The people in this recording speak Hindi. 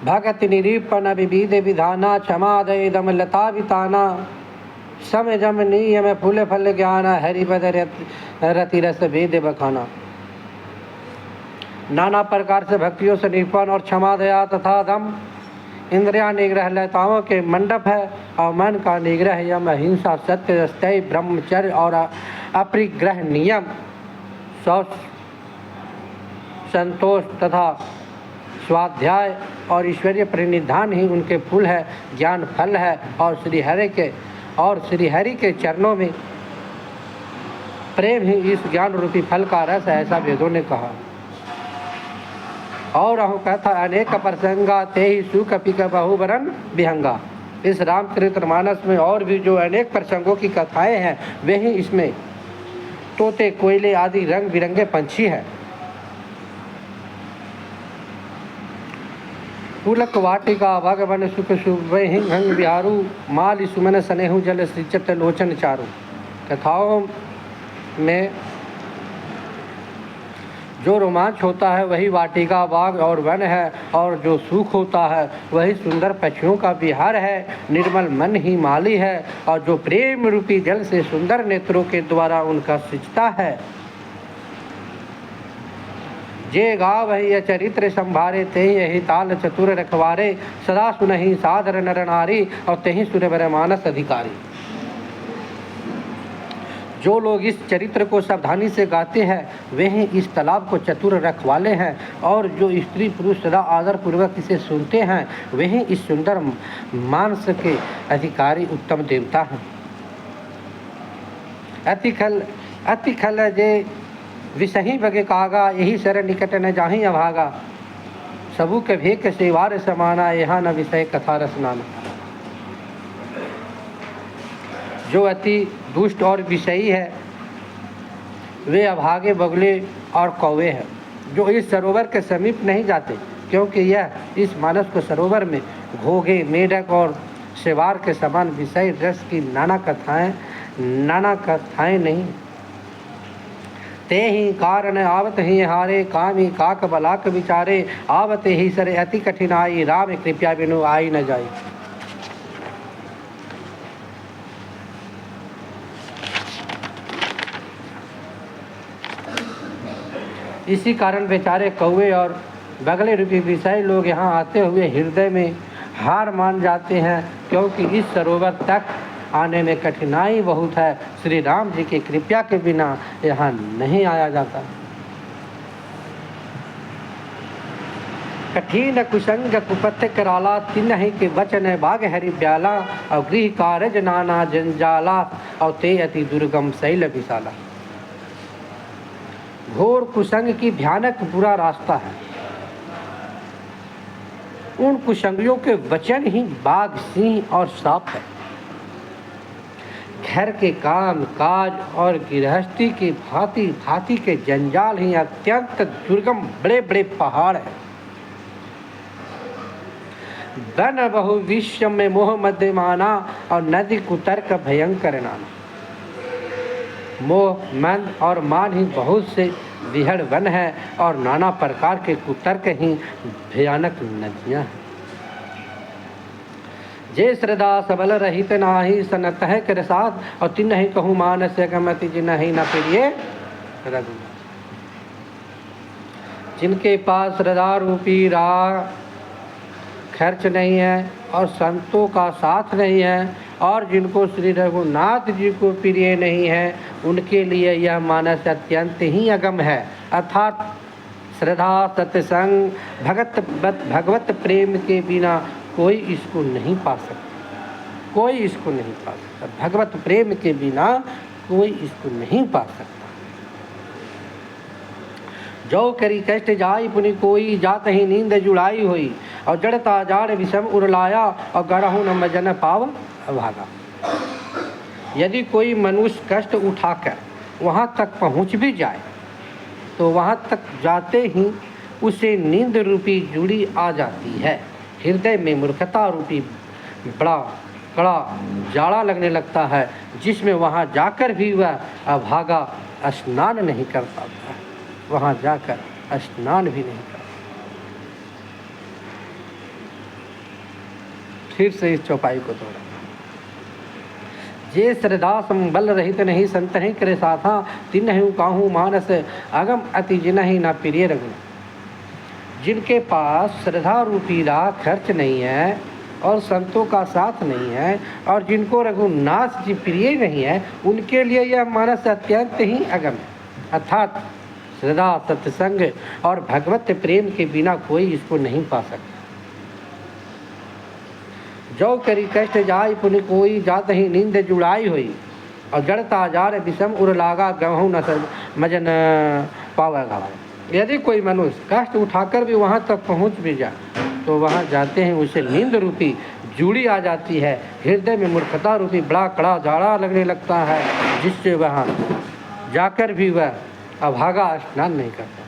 भगत निरूपण विविध विधाना क्षमादय दम लता विताना सम जम नियम फूल फल ज्ञान हरिपद रति रस वेद बखाना। नाना प्रकार से भक्तियों से निरूपण और क्षमा दया तथा दम इंद्रिया निग्रह लताओं के मंडप है और मन का निग्रह यम अहिंसा सत्य स्थय ब्रह्मचर्य और अपरिग्रह नियम शौच संतोष तथा स्वाध्याय और ईश्वरीय प्रणिधान ही उनके फूल है, ज्ञान फल है और श्री हरि के चरणों में प्रेम ही इस ज्ञान रूपी फल का रस है, ऐसा वेदों ने कहा। और अहु कथा अनेक प्रसंगा ते ही सुख पिक बहुबरन विहंगा। इस रामचरितमानस में और भी जो अनेक प्रसंगों की कथाएं हैं वे ही इसमें तोते कोयले आदि रंग बिरंगे पंछी हैं। पुलक वाटिका भगवन सुख शुभ हिंग बिहारू माल सुमन स्नेहु जल सृजत लोचन चारू। कथाओं में जो रोमांच होता है वही वाटिका बाग और वन है और जो सुख होता है वही सुंदर पक्षियों का विहार है। निर्मल मन ही माली है और जो प्रेम रूपी जल से सुंदर नेत्रों के द्वारा उनका सिंचता है। जे गाव वही चरित्र संभारे ते यही ताल चतुर रखवारे सदा सुनहि सादर नर नारी और तेहि सुरवर मानस अधिकारी। जो लोग इस चरित्र को सावधानी से गाते हैं वे ही इस तालाब को चतुर रखवाले हैं और जो स्त्री पुरुष सदा आदर पूर्वक इसे सुनते हैं वे ही इस सुंदर मानस के अधिकारी उत्तम देवता हैं। अति खल जे विषही बगे कागा यही सर निकट न जाहि अभागा। सबू के भेक सेवार समाना यहाँ न विषय कथा रसनाना। जो अति दुष्ट और विषयी है वे अभागे बगुले और कौवे हैं जो इस सरोवर के समीप नहीं जाते, क्योंकि यह इस मानस को सरोवर में घोघे मेढक और सेवार के समान विषय रस की नाना कथाएं नहीं। ते ही कारण आवत ही हारे कामी काक बलाक विचारे आवते ही सरे अति कठिनाई राम कृपया बिनु आई न जाए। इसी कारण बेचारे कौवे और बगले रूपी विषय लोग यहाँ आते हुए हृदय में हार मान जाते हैं, क्योंकि इस सरोवर तक आने में कठिनाई बहुत है। श्री राम जी की कृपा के बिना यहाँ नहीं आया जाता। कठिन कुसंग कुपथ कराला तिन्हि के वचन बाग हरि ब्याला और गृह कारज नाना जंजाला और ते अति दुर्गम शैल विशाला। घोर कुसंग की भयानक बुरा रास्ता है। उन कुसंगियों के वचन ही बाघ सिंह और सांप है। घर के काम काज और गृहस्थी की भांति भांति के जंजाल ही अत्यंत दुर्गम बड़े बड़े पहाड़ है। वन बहु विश्व में मोह मध्य माना और नदी कुतर्क भयंकर नाना। मोह मन और मान ही बहुत से विहड़ वन है और नाना प्रकार के कुतर्क ही भयानक नदियाँ हैं। जे श्रद्धा सबल रहित नाही सनत है कर साथ और तिन्हि कहूँ मानस गमति जिन्हि न प्रिय रघु। जिनके पास श्रद्धा रूपी राह खर्च नहीं है और संतों का साथ नहीं है और जिनको श्री रघुनाथ जी को प्रिय नहीं है उनके लिए यह मानस अत्यंत ही अगम है। अर्थात श्रद्धा सत्संग भगवत प्रेम के बिना कोई इसको नहीं पा सकता। कोई इसको नहीं पा सकता। भगवत प्रेम के बिना कोई इसको नहीं पा सकता। जो करी कष्ट जाई पुनि कोई जात ही नींद जुड़ाई हुई और जड़ता जाड़ विषम उड़लाया और गरहु न मजन पाव भागा। यदि कोई मनुष्य कष्ट उठाकर वहाँ तक पहुँच भी जाए तो वहाँ तक जाते ही उसे नींद रूपी जुड़ी आ जाती है। हृदय में मूर्खता रूपी बड़ा कड़ा जाड़ा लगने लगता है, जिसमें वहाँ जाकर भी वह अभागा स्नान नहीं कर पाता। वहाँ जाकर स्नान भी नहीं करता। फिर से इस चौपाई को तोड़ा। जे श्रद्धा संबल रहित नहीं संत ही करे साथा, तिन्हु काहू मानस अगम अति जिन्हि ना प्रिय रघु। जिनके पास श्रद्धा रूपी राह खर्च नहीं है और संतों का साथ नहीं है और जिनको रघुनाथ जी प्रिय नहीं है, उनके लिए यह मानस अत्यंत ही अगम है। अर्थात श्रद्धा, सत्संग और भगवत प्रेम के बिना कोई इसको नहीं पा सकता। जो करी कष्ट जाय पुनि कोई, जात ही नींद जुड़ाई हुई और जड़ता जार विषम उर लागा, गहूँ न मजन पावेगा। यदि कोई मनुष्य कष्ट उठाकर भी वहाँ तक पहुँच भी जाए तो वहाँ जाते हैं उसे नींद रूपी जूड़ी आ जाती है, हृदय में मूर्खता रूपी बड़ा कड़ा जाड़ा लगने लगता है, जिससे वहाँ जाकर भी वह अभागा स्नान नहीं करता।